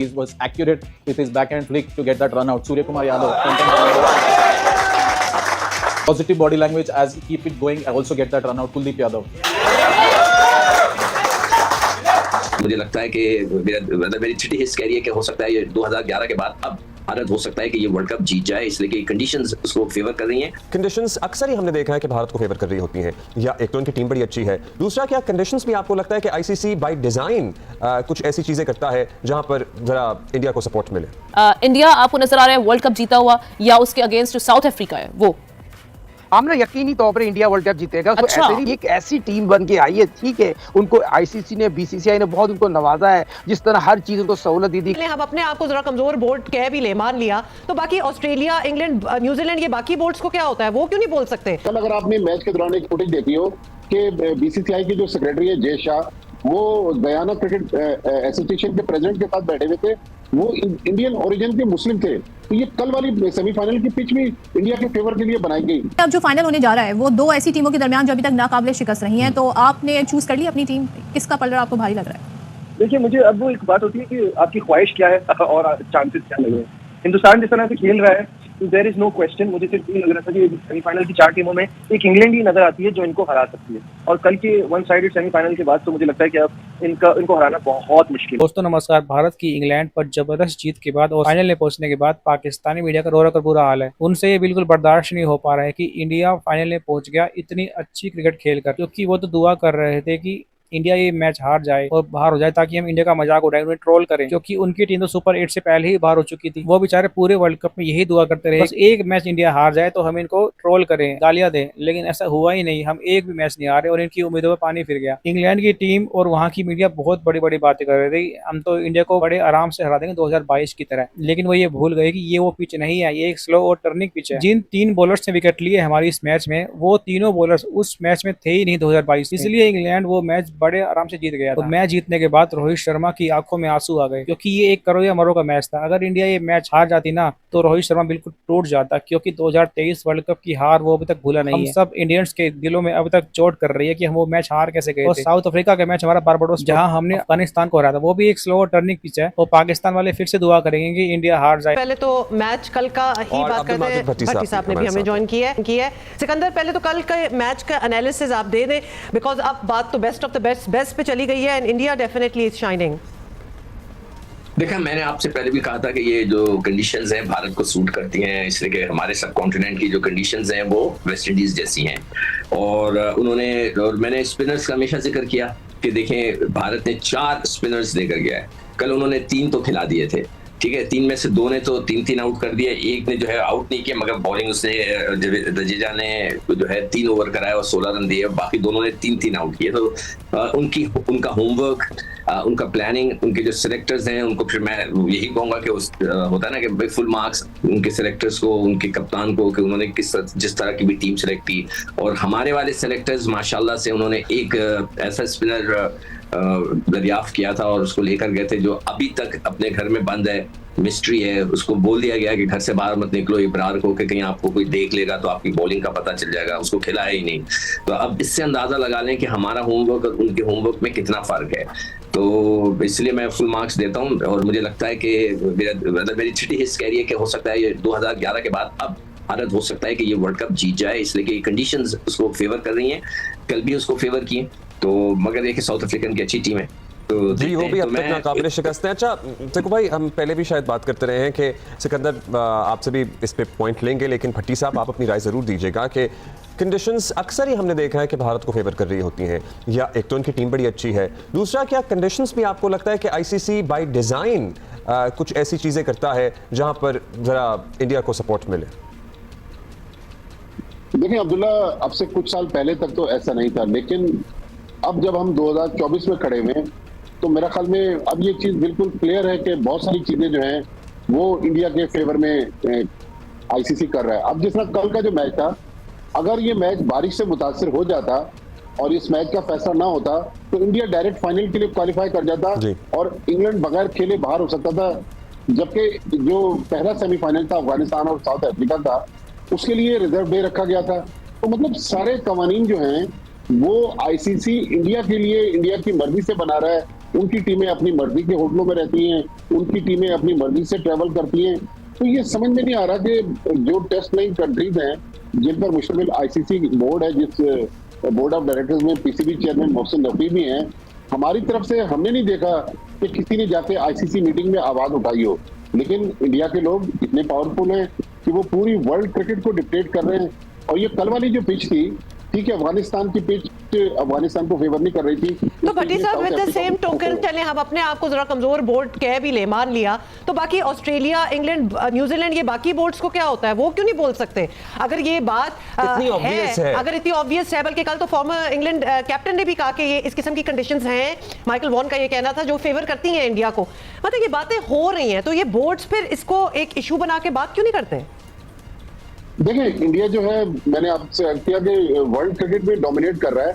He was accurate with his backhand flick to get that run out. Surya Kumar Yadav. Positive body language as he keep it going. I also get that run out. Kuldeep Yadav. मुझे लगता है कि मेरी चिट्ठी हिस्स कह रही है कि हो सकता है ये 2011 के बाद अब भारत हो सकता है कि ये वर्ल्ड कप जीत जाए, इसलिए कि कंडीशंस उसको फेवर कर रही हैं। कंडीशंस अक्सर ही हमने देखा है कि भारत को फेवर कर रही होती हैं, या एक तो उनकी टीम बड़ी अच्छी है, दूसरा क्या कंडीशंस भी आपको लगता है कि आईसीसी बाय डिजाइन कुछ ऐसी चीजें करता है जहां पर जरा इंडिया को सपोर्ट मिले? इंडिया आपको नजर आ रहा है वर्ल्ड कप जीता हुआ या उसके अगेंस्ट जो साउथ अफ्रीका है वो? हमने यकीनी तौर पर इंडिया वर्ल्ड कप जीतेगा। तो अच्छा। ऐसे ही एक ऐसी टीम बन के आई है, ठीक है, उनको आईसीसी ने, बीसीसीआई ने बहुत उनको नवाजा है, जिस तरह हर चीज उनको सहूलत दी। हम अपने आप को जरा कमजोर बोर्ड कह भी ले, मान लिया, तो बाकी ऑस्ट्रेलिया, इंग्लैंड, न्यूजीलैंड, ये बाकी बोर्ड्स को क्या होता है, वो क्यों नहीं बोल सकते? कल अगर आपने मैच के दौरान एक फुटेज देखी हो कि बीसीसीआई के जो सेक्रेटरी है जय शाह, वो गयाना क्रिकेट एसोसिएशन के प्रेसिडेंट के साथ बैठे हुए थे, वो इंडियन ओरिजिन के मुस्लिम थे। तो ये कल वाली सेमीफाइनल की पिच भी इंडिया के फेवर के लिए बनाई गई। अब जो फाइनल होने जा रहा है वो दो ऐसी टीमों के दरमियान जो अभी तक नाकाबिले शिकस्त रही हैं, तो आपने चूज कर ली अपनी टीम, किसका पलड़ा आपको भारी लग रहा है? देखिए, मुझे अब वो एक बात होती है कि आपकी ख्वाहिश क्या है और चांसेस क्या लग रहे हैं। हिंदुस्तान जिस तरह से खेल रहा है, देयर इज नो क्वेश्चन, मुझे सिर्फ ये लग रहा था कि सेमीफाइनल की 4 टीमों में एक इंग्लैंड ही नजर आती है जो इनको हरा सकती है, और कल के वन साइडेड सेमीफाइनल के बाद तो मुझे लगता है कि अब इनको हराना बहुत मुश्किल है। दोस्तों नमस्कार। भारत की इंग्लैंड पर जबरदस्त जीत के बाद और फाइनल में पहुंचने के बाद पाकिस्तानी मीडिया का रो रो कर बुरा हाल है। उनसे ये बिल्कुल बर्दाश्त नहीं हो पा रहा है कि इंडिया फाइनल में पहुंच गया इतनी अच्छी क्रिकेट खेल कर, क्योंकि वो तो दुआ कर रहे थे कि इंडिया ये मैच हार जाए और बाहर हो जाए ताकि हम इंडिया का मजाक उड़ाएं, उन्हें ट्रोल करें, क्योंकि उनकी टीम तो सुपर 8 से पहले ही बाहर हो चुकी थी। वो बेचारे पूरे वर्ल्ड कप में यही दुआ करते रहे, बस एक मैच इंडिया हार जाए तो हम इनको ट्रोल करें, गालियां दें, लेकिन ऐसा हुआ ही नहीं। हम एक भी मैच नहीं हारे और इनकी उम्मीदों पर पानी फिर गया। इंग्लैंड की टीम और वहाँ की मीडिया बहुत बड़ी बड़ी बातें कर रही थी, हम तो इंडिया को बड़े आराम से हरा देंगे 2022 की तरह, लेकिन वो ये भूल गए कि ये वो पिच नहीं है, ये एक स्लो और टर्निंग पिच है। जिन 3 बॉलर्स ने विकेट लिए हमारी इस मैच में, वो तीनों बॉलर्स उस मैच में थे ही नहीं 2022, इसलिए इंग्लैंड वो मैच बड़े आराम से जीत गया था। मैच जीतने के बाद रोहित शर्मा की आंखों में आंसू आ गए, क्योंकि ये एक करो या मरो का मैच था। अगर इंडिया ये मैच हार जाती ना तो रोहित शर्मा बिल्कुल टूट जाता, क्योंकि 2023 वर्ल्ड कप की हार वो अभी तक भूला नहीं है। सब इंडियंस के दिलों में अभी तक चोट कर रही है कि हम वो मैच हार कैसे गए थे। साउथ अफ्रीका का मैच हमारा बारबाडोस, जहां हमने अफगानिस्तान को हराया था, वो भी एक स्लो टर्निंग पिच है, और पाकिस्तान वाले फिर से दुआ करेंगे कि इंडिया हार जाए। पहले तो मैच कल का ही बात करते हैं, भट्टी साहब ने भी हमें ज्वाइन किया है। सिकंदर, पहले तो कल के मैच का एनालिसिस आप दे दें, बिकॉज अब बात तो बेस्ट ऑफ द बेस्ट पे चली गई है and India definitely is shining. देखा, मैंने आपसे पहले भी कहा था कि ये जो कंडीशंस हैं भारत को सूट करती हैं, इसलिए कि हमारे सब कॉन्टिनेंट की जो कंडीशंस हैं वो वेस्ट इंडीज जैसी हैं। और मैंने स्पिनर्स का हमेशा जिक्र किया कि देखें, भारत ने 4 स्पिनर्स देकर गया है। कल उन्होंने 3 तो खिला दिए थे, ठीक है, 3 में से 2 ने तो 3 आउट कर दिया, एक ने जो है आउट नहीं किया, मगर बॉलिंग उसने जडेजा ने जो है 3 ओवर कराया और 16 रन दिए, बाकी दोनों ने 3 आउट किए। तो उनका होमवर्क, उनका प्लानिंग, उनके जो सिलेक्टर्स हैं उनको फिर मैं यही कहूंगा कि होता है ना कि फुल मार्क्स उनके सिलेक्टर्स को, उनके कप्तान को, कि उन्होंने जिस तरह की भी टीम सिलेक्ट की। और हमारे वाले सिलेक्टर्स माशाल्लाह से उन्होंने एक ऐसा स्पिनर दरियाफ्त किया था और उसको लेकर गए थे जो अभी तक अपने घर में बंद है, मिस्ट्री है। उसको बोल दिया गया कि घर से बाहर मत निकलो इब्रार को, कि कहीं आपको कोई देख लेगा तो आपकी बॉलिंग का पता चल जाएगा। उसको खिलाया ही नहीं। तो अब इससे अंदाजा लगा लें कि हमारा होमवर्क और उनके होमवर्क में कितना फर्क है। तो इसलिए मैं फुल मार्क्स देता हूं, और मुझे लगता है कि मेरी चिट्ठी हिस्स कह रही है कि हो सकता है ये 2011 के बाद अब भारत हो सकता है कि ये वर्ल्ड कप जीत जाए, इसलिए कि कंडीशंस उसको फेवर कर रही हैं। कल भी उसको फेवर किए, तो मगर देखिए साउथ अफ्रीकन की अच्छी टीम है, तो जी वो भी अब तक नाकाबिले शिकस्त है। अच्छा देखो भाई, हम पहले भी शायद बात करते रहे हैं कि सिकंदर आपसे भी इस पे पॉइंट लेंगे, लेकिन भट्टी साहब आप अपनी राय जरूर दीजिएगा कि कंडीशंस अक्सर ही हमने देखा है कि भारत को फेवर कर रही होती हैं, या एक तो उनकी टीम बड़ी अच्छी है, दूसरा क्या कंडीशंस भी आपको लगता है कि आईसीसी बाय डिजाइन कुछ ऐसी चीजें करता है जहां पर जरा इंडिया को सपोर्ट मिले? देखिए अब्दुल्ला, अब से कुछ साल पहले तक तो ऐसा नहीं था, लेकिन अब जब हम 2024 में खड़े हुए तो मेरा ख्याल में अब ये चीज बिल्कुल क्लियर है कि बहुत सारी चीजें जो हैं वो इंडिया के फेवर में आईसीसी कर रहा है। अब जिस तरह कल का जो मैच था, अगर ये मैच बारिश से मुतासिर हो जाता और इस मैच का फैसला ना होता तो इंडिया डायरेक्ट फाइनल के लिए क्वालिफाई कर जाता और इंग्लैंड बगैर खेले बाहर हो सकता था। जबकि जो पहला सेमीफाइनल था अफगानिस्तान और साउथ अफ्रीका का, उसके लिए रिजर्व डे रखा गया था। तो मतलब सारे कवानीन जो हैं वो आईसीसी इंडिया के लिए, इंडिया की मर्जी से बना रहा है। उनकी टीमें अपनी मर्जी के होटलों में रहती हैं, उनकी टीमें अपनी मर्जी से ट्रेवल करती हैं। तो ये समझ में नहीं आ रहा कि जो टेस्ट प्लेइंग कंट्रीज हैं जिन पर मुश्तमिल आईसीसी बोर्ड है, जिस बोर्ड ऑफ डायरेक्टर्स में पीसीबी चेयरमैन मोहसिन रफी भी हैं, हमारी तरफ से हमने नहीं देखा कि किसी ने जाके आईसीसी मीटिंग में आवाज उठाई हो। लेकिन इंडिया के लोग इतने पावरफुल हैं कि वो पूरी वर्ल्ड क्रिकेट को डिक्टेट कर रहे हैं। और ये कल वाली जो पिच थी, ठीक है, अफगानिस्तान की पिच अफगानिस्तान को फेवर नहीं कर रही थी। तो भट्टी साहब, विद द सेम टोकन, चले हम अपने आप को जरा कमजोर बोर्ड कह भी ले, मान लिया, तो बाकी ऑस्ट्रेलिया, इंग्लैंड, न्यूजीलैंड, ये बाकी बोर्ड्स को क्या होता है, वो क्यों नहीं बोल सकते? अगर ये बात है, अगर इतनी ऑब्वियस है, बल्कि कल तो फॉर्मर इंग्लैंड कैप्टन ने भी कहा कि ये इस किस्म की कंडीशंस हैं, माइकल वॉन का ये कहना था, जो फेवर करती हैं इंडिया को। मतलब ये बातें हो रही हैं, तो ये बोर्ड्स फिर इसको एक इशू बना के बात क्यों नहीं करते? देखिए, इंडिया जो है, मैंने आपसे अर्ज किया कि वर्ल्ड क्रिकेट में डोमिनेट कर रहा है,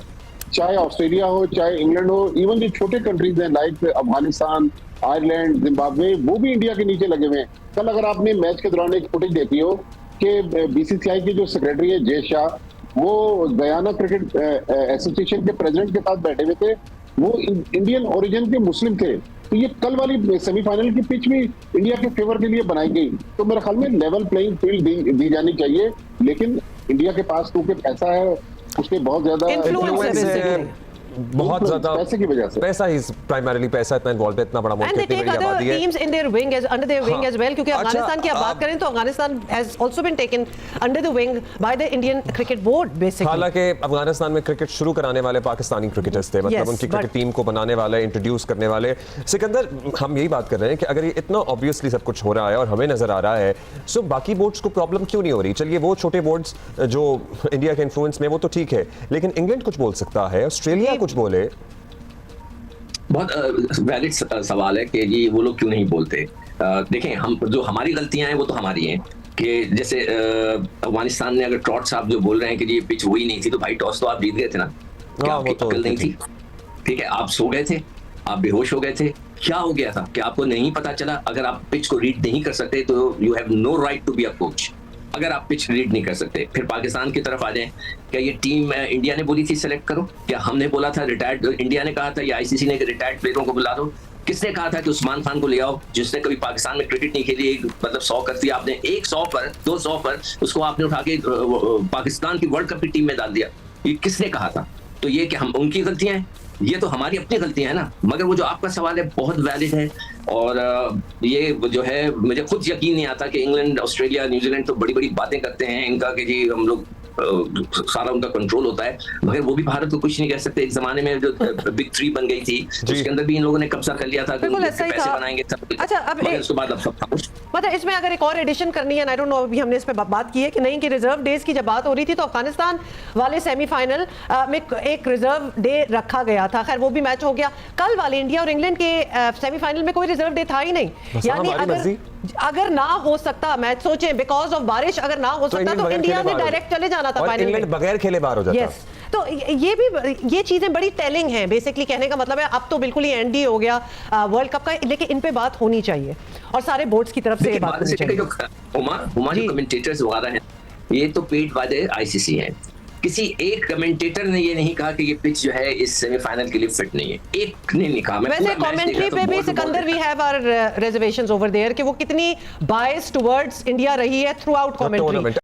चाहे ऑस्ट्रेलिया हो, चाहे इंग्लैंड हो, इवन जो छोटे कंट्रीज हैं लाइक अफगानिस्तान, आयरलैंड, जिम्बाब्वे, वो भी इंडिया के नीचे लगे हुए हैं। कल अगर आपने मैच के दौरान एक फुटेज देखी हो कि बीसीसीआई के जो सेक्रेटरी है जय शाह, वो गयाना क्रिकेट एसोसिएशन के प्रेसिडेंट के साथ बैठे हुए थे, वो इंडियन ओरिजिन के मुस्लिम थे। तो ये कल वाली सेमीफाइनल की पिच भी इंडिया के फेवर के लिए बनाई गई। तो मेरे ख्याल में लेवल प्लेइंग फील्ड दी जानी चाहिए, लेकिन इंडिया के पास क्योंकि पैसा है, उसके बहुत ज्यादा इन्फ्लुएंस है, बहुत ज्यादा पैसे की वजह से, पैसा ही प्राइमरली, पैसा इतना इन्वॉल्व है, इतना बड़ा मुल्क, इतनी बड़ी आबादी है, teams in their wing as under their wing as well, क्योंकि अफगानिस्तान की आप बात करें तो Afghanistan has also been taken under the wing by the Indian cricket board basically. हालांकि अफगानिस्तान में क्रिकेट शुरू कराने वाले पाकिस्तानी क्रिकेटर्स थे, मतलब उनकी क्रिकेट टीम को बनाने वाले, इंट्रोड्यूस करने वाले। सिकंदर, हम यही बात कर रहे हैं कि अगर ये इतना ऑब्वियसली सब कुछ हो रहा है और हमें नजर आ रहा है, सो बाकी बोर्ड्स को प्रॉब्लम क्यों नहीं हो रही? चलिए, वो छोटे बोर्ड्स जो इंडिया के इन्फ्लुएंस में, वो तो ठीक है, लेकिन इंग्लैंड कुछ बोल सकता है, ऑस्ट्रेलिया कुछ बोले। बहुत वैलिड सवाल है कि जी वो लोग क्यों नहीं बोलते। देखें, हम जो हमारी गलतियां हैं वो तो हमारी हैं, कि जैसे अफगानिस्तान ने, अगर ट्रॉट साहब जो बोल रहे हैं कि ये पिच हुई नहीं थी, तो भाई टॉस तो आप जीत गए थे ना, क्या आपकी अकल नहीं थी? ठीक है, आप सो गए थे, आप बेहोश हो गए थे, क्या हो गया था कि आपको नहीं पता चला? अगर आप पिच को रीड नहीं कर सकते तो you have no right to be a coach. अगर आप पिच रीड नहीं कर सकते, फिर पाकिस्तान की तरफ आ जाएं, क्या ये टीम इंडिया ने बोली थी सेलेक्ट करो? क्या हमने बोला था रिटायर्ड, इंडिया ने कहा था, या आईसीसी ने रिटायर्ड प्लेयरों को बुला दो? किसने कहा था कि उस्मान खान को ले आओ, जिसने कभी पाकिस्तान में क्रिकेट नहीं खेली, मतलब 100 कर दिया आपने, 100 पर 200 पर उसको आपने उठा के पाकिस्तान की वर्ल्ड कप की टीम में डाल दिया? ये किसने कहा था? तो ये कि हम उनकी गलतियां हैं, ये तो हमारी अपनी गलतियां हैं ना। मगर वो जो आपका सवाल है बहुत वैलिड है, और ये जो है, मुझे खुद यकीन नहीं आता कि इंग्लैंड, ऑस्ट्रेलिया, न्यूजीलैंड तो बड़ी बड़ी बातें करते हैं इनका कि जी हम लोग सारा उनका कंट्रोल होता है, मगर वो भी भारत को कुछ नहीं कह सकते। एक जमाने में जो बिग 3 बन गई थी, उसके अंदर भी इन लोगों ने कब्जा कर लिया था कि पैसे बनाएंगे सब। अच्छा, अब उसके बाद अब सब खामोश। मतलब इसमें अगर एक और एडिशन करनी है, आई डोंट नो, अभी हमने इस पे बात की है कि नहीं, कि रिजर्व डेज की जब बात हो रही थी तो अफगानिस्तान वाले सेमीफाइनल में एक रिजर्व डे रखा गया था। खैर वो भी मैच हो गया। कल वाले इंडिया और इंग्लैंड के सेमीफाइनल में कोई रिजर्व डे था ही नहीं। यानी अगर ना हो सकता मैच, सोचें, बिकॉज ऑफ बारिश अगर ना हो सकता तो इंडिया ने डायरेक्ट चले जाना था फाइनल में, इंग्लैंड बगैर खेले बाहर हो जाता। यस, तो ये चीजें बड़ी टेलिंग हैं। बेसिकली कहने का मतलब है अब तो बिल्कुल ही एंड हो गया वर्ल्ड कप का, लेकिन इन पे बात होनी चाहिए और सारे बोर्ड्स की तरफ से ये बात होनी चाहिए। जो कमेंटेटर्स वगैरह हैं, ये तो पेड बाय द आईसीसी हैं। किसी एक कमेंटेटर ने ये नहीं कहा कि ये पिच जो है इस सेमीफाइनल के लिए फिट नहीं है, एक ने नहीं कहा। वैसे कमेंट्री पे भी Sikandar, we have our reservations over there कि वो कितनी बायस टुवर्ड्स इंडिया रही है थ्रू आउट कमेंट्री।